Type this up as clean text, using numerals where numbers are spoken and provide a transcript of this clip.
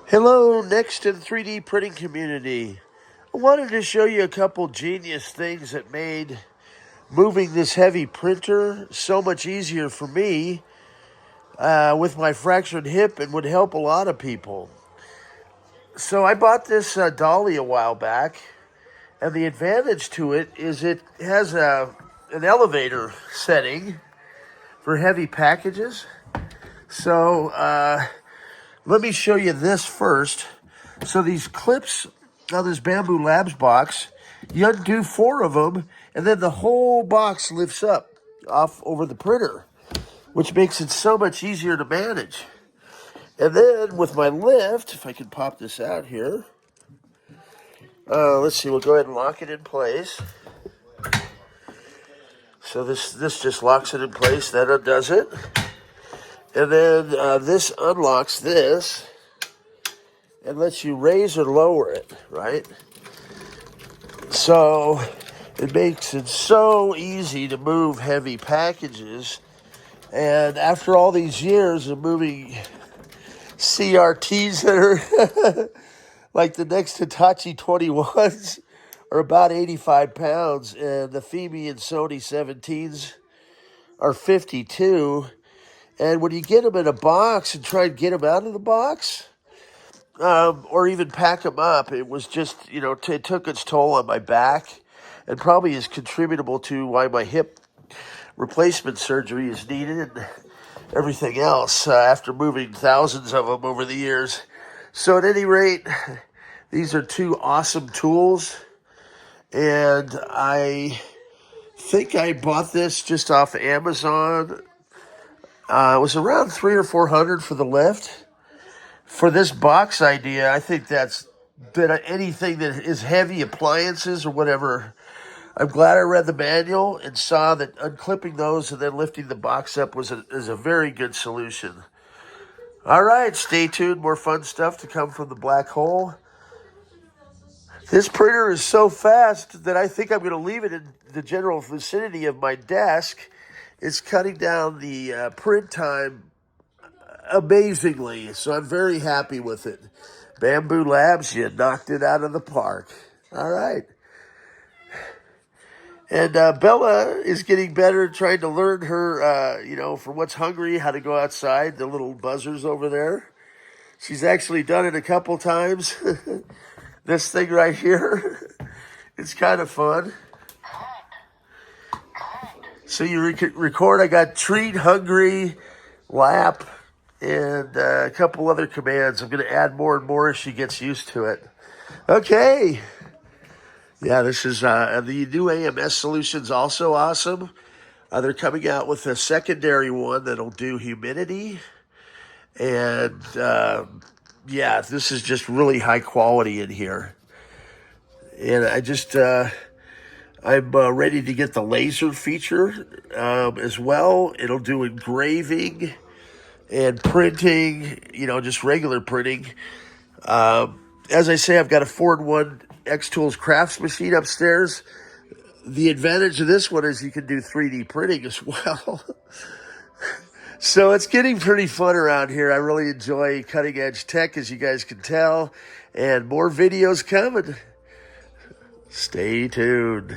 Hello, NeXT 3D printing community. I wanted to show you a couple genius things that made moving this heavy printer so much easier for me with my fractured hip and would help a lot of people. So I bought this dolly a while back, and the advantage to it is it has an elevator setting for heavy packages. So let me show you this first. So these clips on this Bambu Labs box, you undo 4 of them, and then the whole box lifts up off over the printer, which makes it so much easier to manage. And then with my lift, if I can pop this out here, let's see, we'll go ahead and lock it in place. So this just locks it in place, that undoes it. And then this unlocks this and lets you raise or lower it, right? So it makes it so easy to move heavy packages. And after all these years of moving CRTs that are like the next Hitachi 21s are about 85 pounds, and the Phoebe and Sony 17s are 52. And when you get them in a box and try and get them out of the box, or even pack them up, it was just, it took its toll on my back and probably is contributable to why my hip replacement surgery is needed and everything else after moving thousands of them over the years. So at any rate, these are 2 awesome tools, and I think I bought this just off Amazon. It was around $300 or $400 for the lift. For this box idea, I think that's been anything that is heavy appliances or whatever. I'm glad I read the manual and saw that unclipping those and then lifting the box up is a very good solution. All right, stay tuned. More fun stuff to come from the black hole. This printer is so fast that I think I'm going to leave it in the general vicinity of my desk. It's cutting down the print time amazingly, so I'm very happy with it. Bambu Labs, you knocked it out of the park. All right. And Bella is getting better, trying to learn her, for what's hungry, how to go outside, the little buzzers over there. She's actually done it a couple times. This thing right here, it's kind of fun. So you record, I got treat, hungry, lap, and a couple other commands. I'm going to add more and more as she gets used to it. Okay. Yeah, this is the new AMS solution's also awesome. They're coming out with a secondary one that'll do humidity. And, this is just really high quality in here. And I'm ready to get the laser feature as well. It'll do engraving and printing, just regular printing. As I say, I've got a 4-in-1 X-Tools crafts machine upstairs. The advantage of this one is you can do 3D printing as well. So it's getting pretty fun around here. I really enjoy cutting edge tech, as you guys can tell, and more videos coming. Stay tuned.